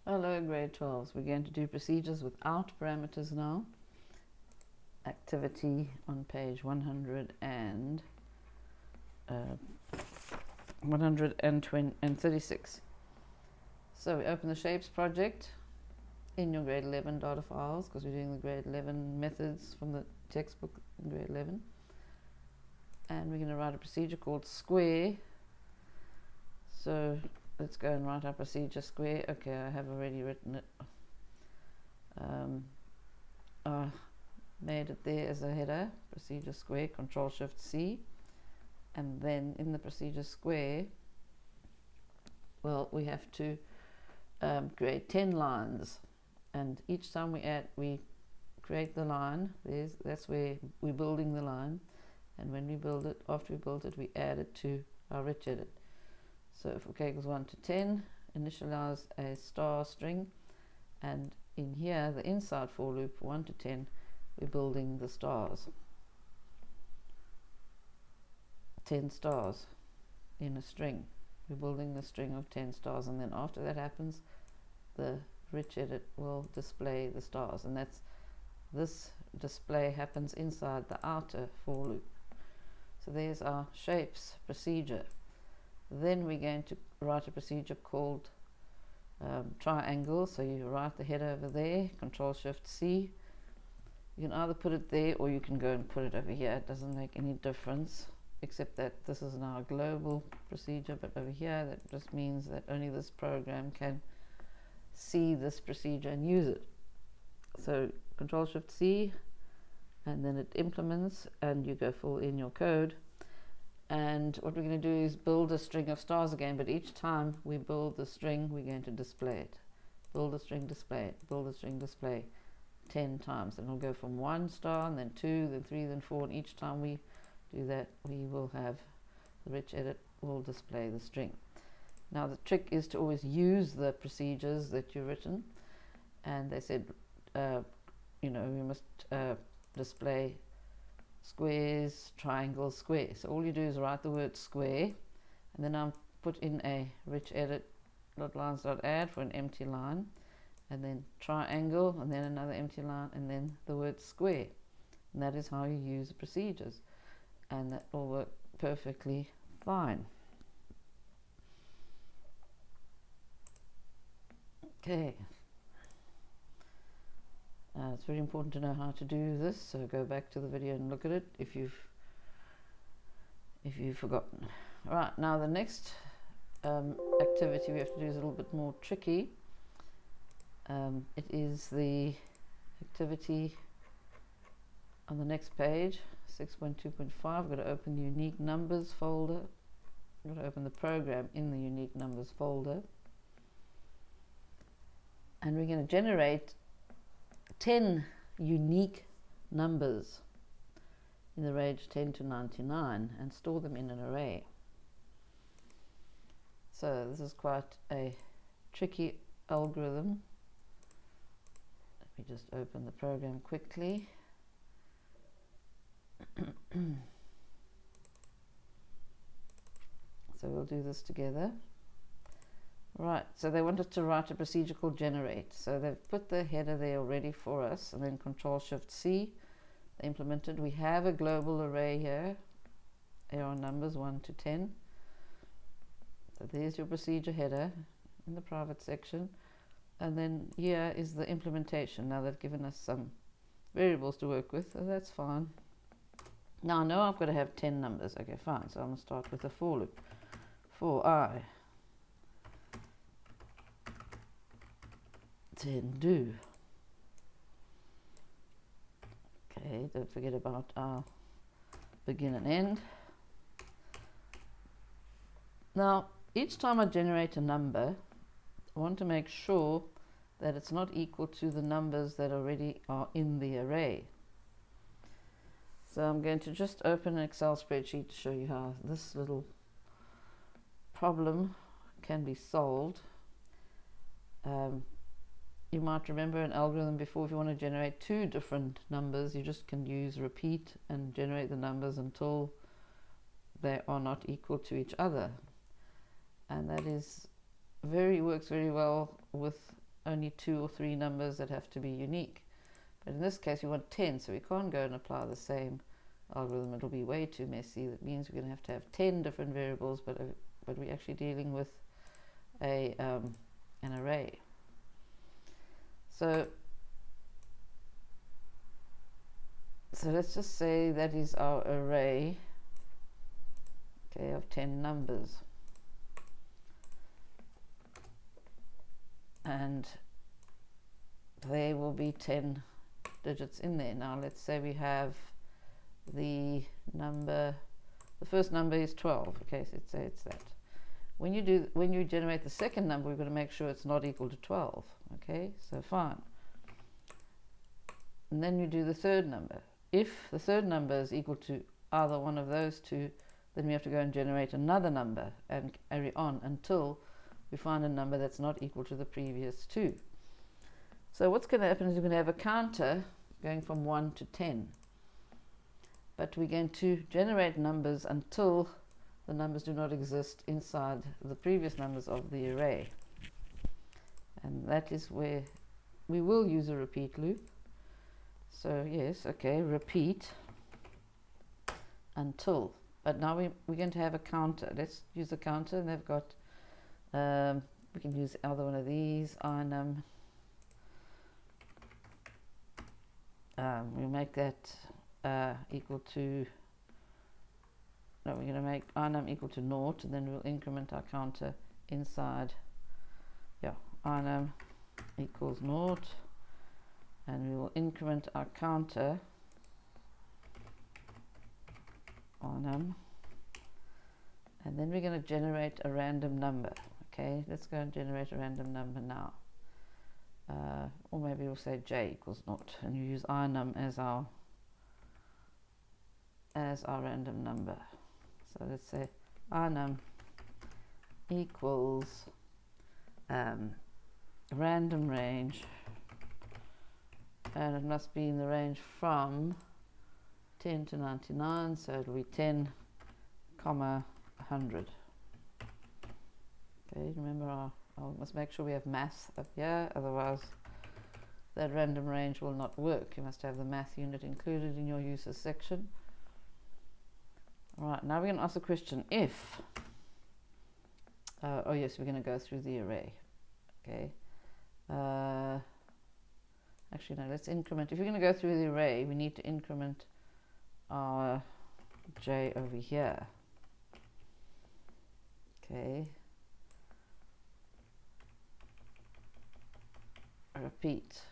Hello grade 12s. We're going to do procedures without parameters now. Activity on page 136. So we open the shapes project in your grade 11 data files because we're doing the grade 11 methods from the textbook in grade 11. And we're going to write a procedure called square. So let's go and write our procedure square. Okay, I have already written it. I made it there as a header, procedure square, Control-Shift-C. And then in the procedure square, well, we have to create 10 lines. And each time we create the line, that's where we're building the line. And when we build it, after we build it, we add it to our rich edit. So if k equals 1 to 10, initialize a star string, and in here, the inside for loop, 1 to 10, we're building the stars. 10 stars in a string. We're building the string of 10 stars, and then after that happens, the rich edit will display the stars, and this display happens inside the outer for loop. So there's our shapes procedure. Then we're going to write a procedure called triangle. So you write the header over there, Control-Shift-C. You can either put it there or you can go and put it over here. It doesn't make any difference, except that this is now a global procedure, but over here that just means that only this program can see this procedure and use it. So Control-Shift-C, and then it implements, and you go full in your code. And what we're going to do is build a string of stars again, but each time we build the string, we're going to display it. Build a string, display it. Build a string, display 10 times. And it'll go from 1 star, and then 2, then 3, then 4. And each time we do that, we will have the rich edit will display the string. Now the trick is to always use the procedures that you've written. And they said, we must display squares, triangles, square. So all you do is write the word square, and then I'll put in a rich edit .lines.add for an empty line, and then triangle, and then another empty line, and then the word square. And that is how you use the procedures, and that will work perfectly fine. Okay. It's very important to know how to do this, so go back to the video and look at it if you've forgotten. Right, now the next activity we have to do is a little bit more tricky. It is the activity on the next page, 6.2.5. I've got to open the unique numbers folder. I've got to open the program in the unique numbers folder, and we're going to generate 10 unique numbers in the range 10 to 99 and store them in an array. So this is quite a tricky algorithm. Let me just open the program quickly. So we'll do this together. Right, so they wanted to write a procedure called generate. So they've put the header there already for us, and then Control-Shift-C, they implemented. We have a global array here. Here are numbers 1 to 10. So there's your procedure header in the private section. And then here is the implementation. Now they've given us some variables to work with, so that's fine. Now I know I've got to have 10 numbers. Okay, fine. So I'm going to start with a for loop. For I 10 do. Okay, don't forget about our begin and end. Now, each time I generate a number, I want to make sure that it's not equal to the numbers that already are in the array. So I'm going to just open an Excel spreadsheet to show you how this little problem can be solved. You might remember an algorithm before. If you want to generate 2 different numbers, you just can use repeat and generate the numbers until they are not equal to each other. And that is works very well with only 2 or 3 numbers that have to be unique. But in this case we want 10, so we can't go and apply the same algorithm. It'll be way too messy. That means we're going to have 10 different variables, but we're actually dealing with an array. So let's just say that is our array, okay, of 10 numbers. And there will be 10 digits in there. Now let's say we have the first number is 12. Okay, so let's say it's that. When you generate the second number, we've got to make sure it's not equal to 12. Okay, so fine. And then you do the third number. If the third number is equal to either one of those two, then we have to go and generate another number and carry on until we find a number that's not equal to the previous two. So what's going to happen is we're going to have a counter going from 1 to 10. But we're going to generate numbers until the numbers do not exist inside the previous numbers of the array. And that is where we will use a repeat loop. So yes, okay, repeat until. But now we're going to have a counter. Let's use a counter, and they've got, we can use either one of these. We'll make that equal to, no, we're going to make inum equal to 0, and then we'll increment our counter inside, inum equals 0, and we will increment our counter inum, and then we're going to generate a random number. Okay, let's go and generate a random number now. Or maybe we'll say j equals 0, and you use inum as our random number. So let's say inum equals random range, and it must be in the range from 10 to 99, so it'll be 10, 100. Okay, remember I must make sure we have math up here, otherwise that random range will not work. You must have the math unit included in your uses section. Alright, now we're going to ask the question if, oh yes, we're going to go through the array. Okay, actually no, let's increment. If you're going to go through the array, we need to increment our j over here. Okay, repeat.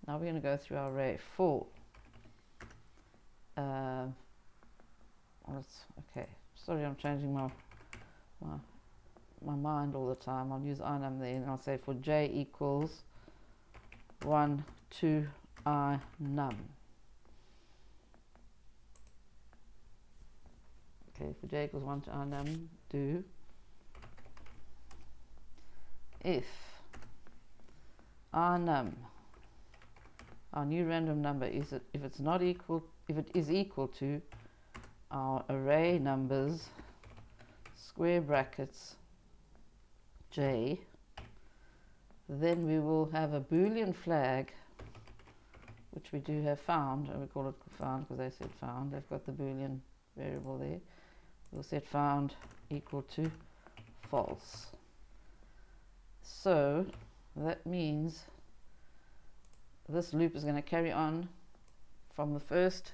Now we're going to go through our array for okay, sorry, I'm changing my mind all the time. I'll use inum there, and I'll say for j equals 1 to I num. Okay, for j equals 1 to I num, do if I num, our new random number, if it is equal to our array numbers square brackets j, then we will have a Boolean flag, which we do have found, and we call it found because they said found. They've got the Boolean variable there. We'll set found equal to false. So that means this loop is going to carry on from the first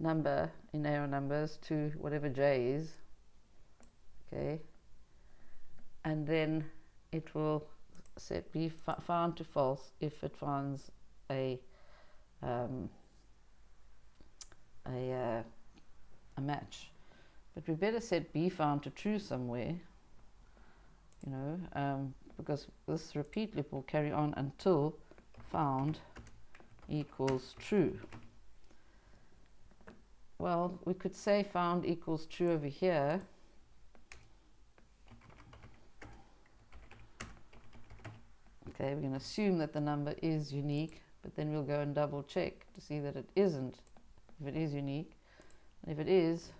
number in arrow numbers to whatever j is, okay, and then it will set be found to false if it finds a match. But we better set be found to true somewhere, you know, because this repeat loop will carry on until found equals true. Well, we could say found equals true over here. Okay, we're going to assume that the number is unique, but then we'll go and double check to see that it isn't, if it is unique. And if it is,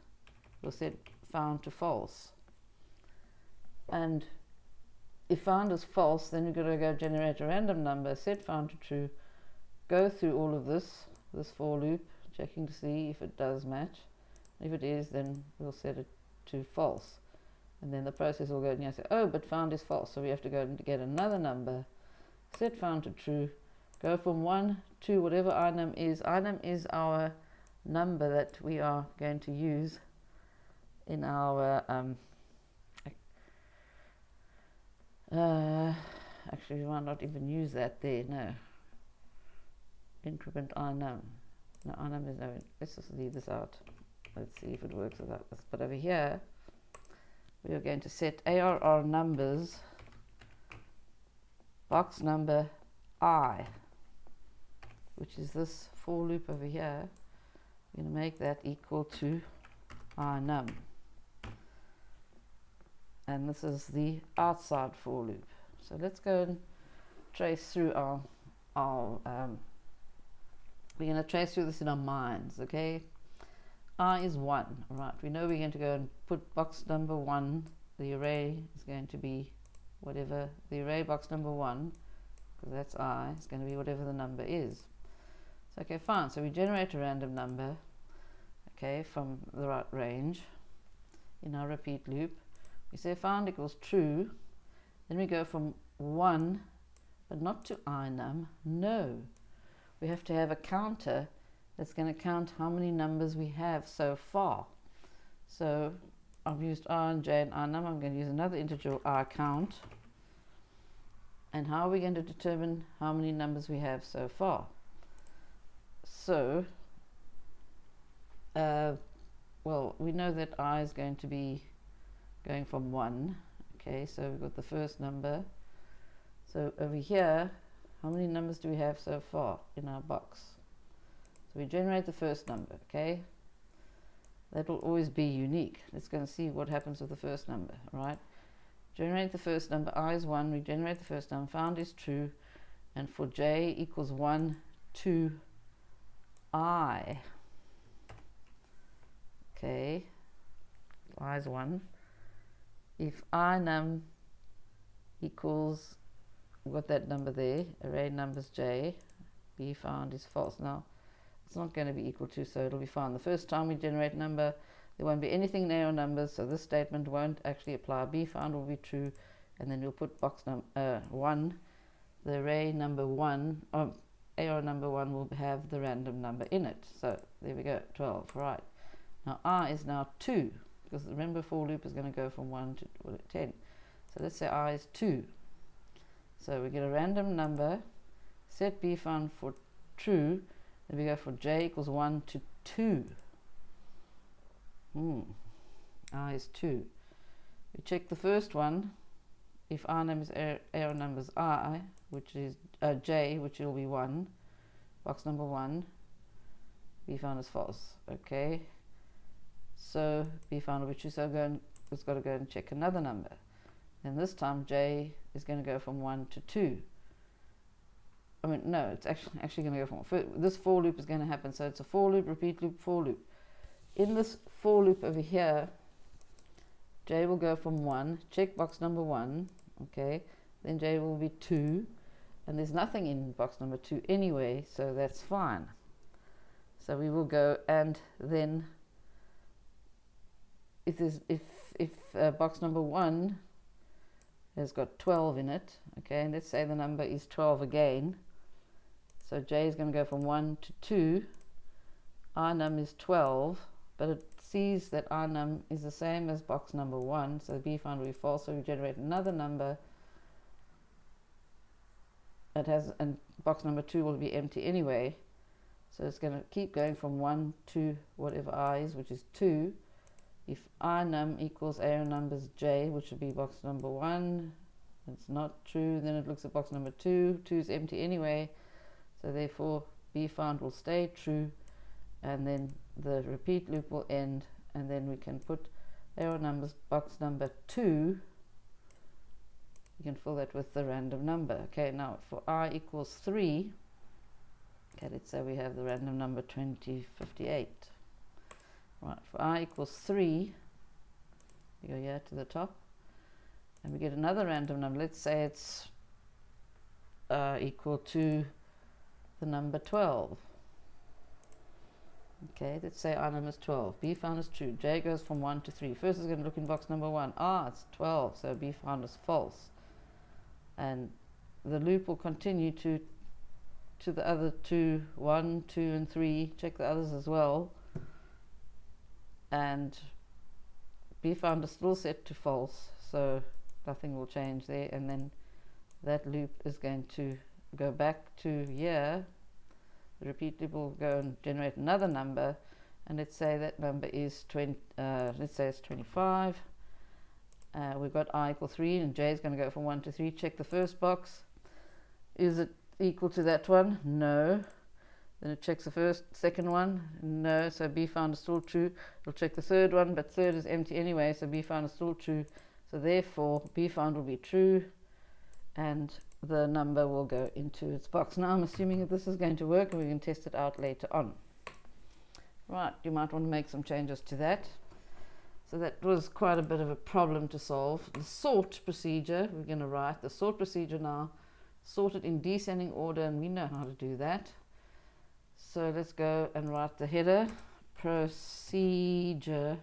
we'll set found to false. And if found is false, then you've got to go generate a random number, set found to true, go through all of this for loop, checking to see if it does match. If it is, then we'll set it to false. And then the process will go and say, oh, but found is false. So we have to go and get another number, set found to true, go from 1 to whatever inum is. Inum is our number that we are going to use in our, actually we might not even use that there, no. Increment inum. No, inum is no, let's just leave this out. Let's see if it works without this. But over here, we are going to set ARR numbers, box number I, which is this for loop over here. We're going to make that equal to inum. And this is the outside for loop. So let's go and trace through our we're going to trace through this in our minds, okay? I is 1, right? We know we're going to go and put box number 1, the array is going to be whatever, the array box number 1, because that's I, is going to be whatever the number is. So, okay, fine. So we generate a random number, okay, from the right range in our repeat loop. We say found equals true, then we go from 1, but not to inum, no. We have to have a counter that's going to count how many numbers we have so far. So I've used I and J and inum. I'm going to use another integer I count. And how are we going to determine how many numbers we have so far? So, well, we know that I is going to be going from 1. Okay, so we've got the first number. So over here, how many numbers do we have so far in our box? So we generate the first number, okay? That will always be unique. Let's go and see what happens with the first number, right? Generate the first number, I is 1, we generate the first number, found is true, and for J equals 1 to I. Okay, I is 1. If inum equals, we've got that number there, array numbers J, B found is false. Now, it's not going to be equal to, so it'll be fine. The first time we generate a number, there won't be anything there on numbers, so this statement won't actually apply. B found will be true, and then we'll put box number 1, the array number 1, AR number 1 will have the random number in it. So there we go, 12, right. Now I is now 2, because remember for loop is going to go from 1 to 10. So let's say I is 2. So we get a random number, set B found for true, then we go for J equals 1 to 2. I is 2. We check the first one. If inum is AR numbers I, which is J, which will be 1, box number 1, B found is false. Okay. So B found will be true. So it's got to go and check another number. And this time J is going to go from 1 to 2. I mean, no, it's actually going to go from, this for loop is going to happen. So it's a for loop, repeat loop, for loop. In this for loop over here, J will go from 1, check box number 1, okay, then J will be 2, and there's nothing in box number 2 anyway, so that's fine. So we will go, and then if box number 1 has got 12 in it, okay, and let's say the number is 12 again, so J is going to go from 1 to 2, inum is 12, but it sees that inum is the same as box number 1, so B found will be false, so we generate another number that has, and box number 2 will be empty anyway, so it's going to keep going from 1 to whatever I is, which is 2. If inum equals AR numbers J, which would be box number 1, it's not true, then it looks at box number 2, 2 is empty anyway, so therefore B found will stay true, and then the repeat loop will end, and then we can put AR numbers box number 2, you can fill that with the random number. Okay, now for I equals 3, okay, let's say we have the random number 2058. Right, for I equals 3, you go here to the top, and we get another random number. Let's say it's equal to the number 12. Okay, let's say our number is 12. B found is true. J goes from 1 to 3. First is going to look in box number 1. It's 12, so B found is false. And the loop will continue to the other two, 1, 2, and 3. Check the others as well. And B found is still set to false, so nothing will change there. And then that loop is going to go back to here. The repeat loop will go and generate another number, and let's say that number is 20. Let's say it's 25. We've got I equal 3, and J is going to go from 1 to 3. Check the first box. Is it equal to that one? No. Then it checks the second one. No. So B found is still true. It'll check the third one, but third is empty anyway, so B found is still true. So therefore, B found will be true, and the number will go into its box. Now I'm assuming that this is going to work, and we can test it out later on. Right, you might want to make some changes to that. So that was quite a bit of a problem to solve. The sort procedure, we're going to write the sort procedure now, sort it in descending order, and we know how to do that. So let's go and write the header, procedure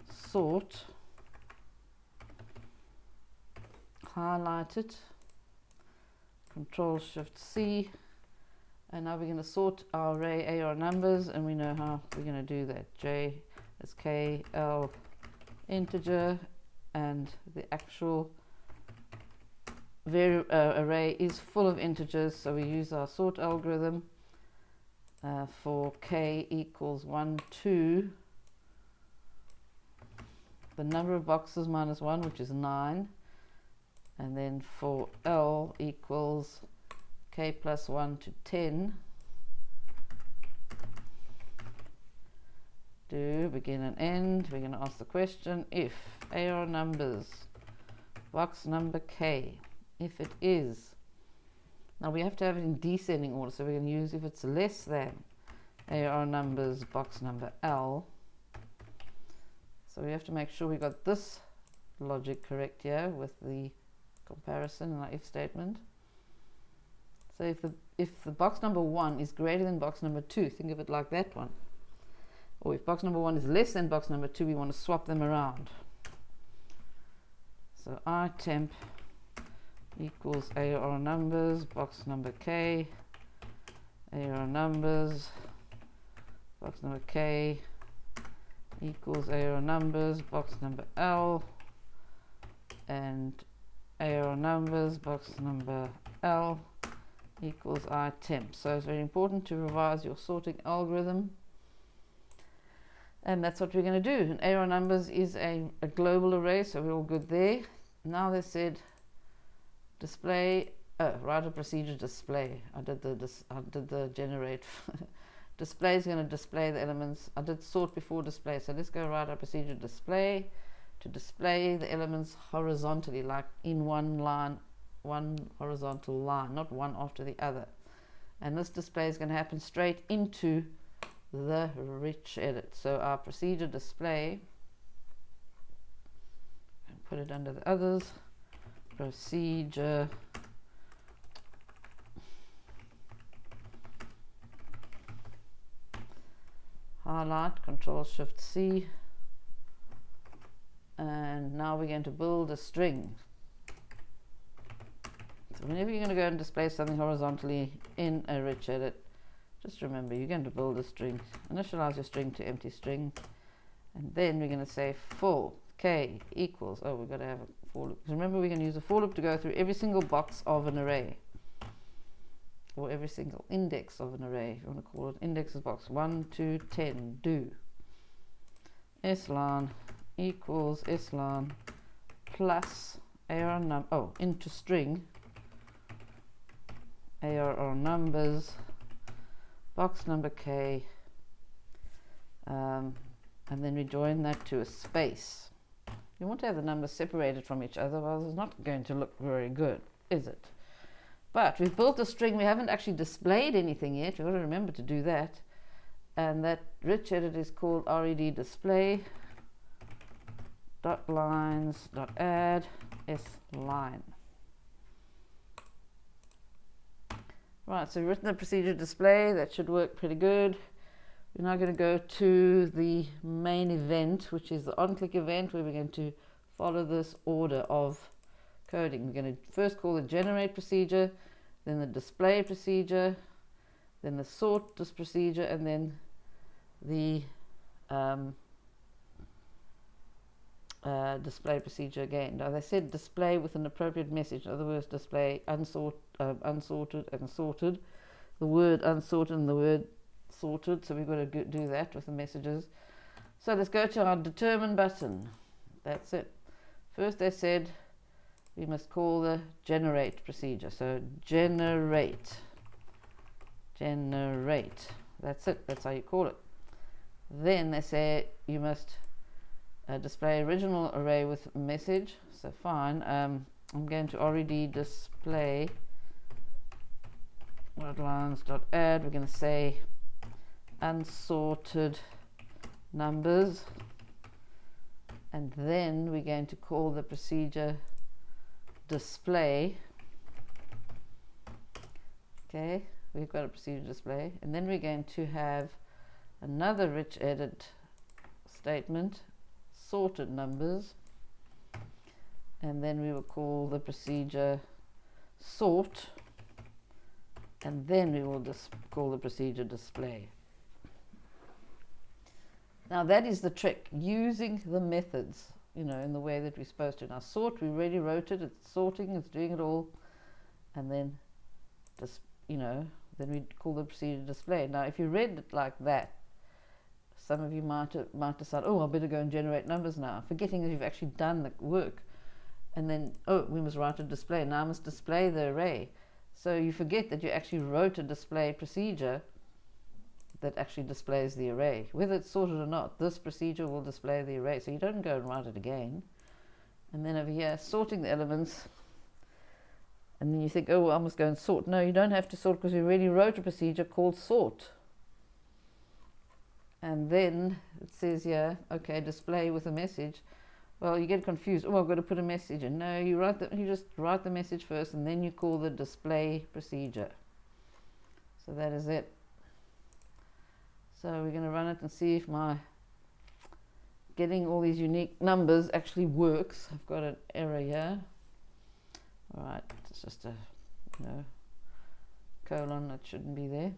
sort, highlight it, Control-Shift-C, and now we're going to sort our array AR numbers, and we know how we're going to do that. J is KL integer, and the actual array is full of integers, so we use our sort algorithm for K equals 1, 2, the number of boxes minus 1, which is 9. And then for L equals K plus 1 to 10. Do begin and end. We're going to ask the question, if AR numbers, box number K, if it is, now we have to have it in descending order, so we're going to use if it's less than AR numbers, box number L. So we have to make sure we got this logic correct here with the comparison in our if statement. So if the box number 1 is greater than box number 2, think of it like that one. Or if box number 1 is less than box number 2, we want to swap them around. So itemp equals AR numbers, box number K, AR numbers, box number K equals AR numbers, box number L, and AR numbers, box number L equals itemp. So it's very important to revise your sorting algorithm, and that's what we're going to do. And AR numbers is a global array, so we're all good there. Now they said display, write a procedure display. I did the generate. Display is going to display the elements. I did sort before display, so let's go write our procedure display to display the elements horizontally, like in one line, one horizontal line, not one after the other. And this display is going to happen straight into the rich edit. So our procedure display, and put it under the others, procedure highlight, Control-Shift-C, and now we're going to build a string. So whenever you're going to go and display something horizontally in a rich edit, just remember you're going to build a string. Initialize your string to empty string, and then we're going to say for K equals, we've got to have a for loop. Remember, we're going to use a for loop to go through every single box of an array, or every single index of an array, if you want to call it. Index is box 1, 2, 10, do slan equals slan plus AR into string ARR numbers, box number K, and then we join that to a space. You want to have the numbers separated from each other, otherwise it's not going to look very good, is it? But we've built a string, we haven't actually displayed anything yet, we've got to remember to do that. And that rich edit is called red display. dot lines dot add s line. Right, so we've written the procedure display. That should work pretty good. We're now going to go to the main event, which is the on-click event, where we're going to follow this order of coding. We're going to first call the generate procedure, then the display procedure, then the sort this procedure, and then the display procedure again. Now they said display with an appropriate message. In other words, display unsorted and sorted. The word unsorted and the word sorted. So we've got to do that with the messages. So let's go to our determine button. That's it. First they said we must call the generate procedure. So generate. That's it. That's how you call it. Then they say you must display original array with message. So fine, I'm going to already display lines.add. We're going to say unsorted numbers, and then we're going to call the procedure display. Okay, we've got a procedure display, and then we're going to have another rich edit statement, sorted numbers, and then we will call the procedure sort, and then we will call the procedure display. Now that is the trick, using the methods, you know, in the way that we're supposed to. Now sort, we already wrote it, it's sorting, it's doing it all, and then just, you know, then we call the procedure display. Now if you read it like that, some of you might decide, oh, I better go and generate numbers now, forgetting that you've actually done the work. And then, oh, we must write a display. Now I must display the array. So you forget that you actually wrote a display procedure that actually displays the array. Whether it's sorted or not, this procedure will display the array. So you don't go and write it again. And then over here, sorting the elements. And then you think, oh, well, I must go and sort. No, you don't have to sort because you already wrote a procedure called sort. And then it says here, okay, display with a message. Well, you get confused. Oh, I've got to put a message in. No, you just write the message first, and then you call the display procedure. So that is it. So we're going to run it and see if my getting all these unique numbers actually works. I've got an error here. All right, it's just a colon that shouldn't be there.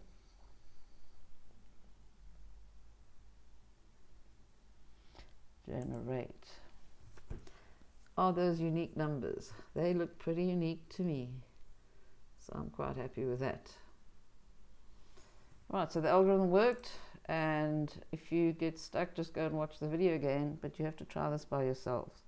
Generate. Are those unique numbers? They look pretty unique to me, so I'm quite happy with that. Right, so the algorithm worked, and if you get stuck, just go and watch the video again, but you have to try this by yourselves.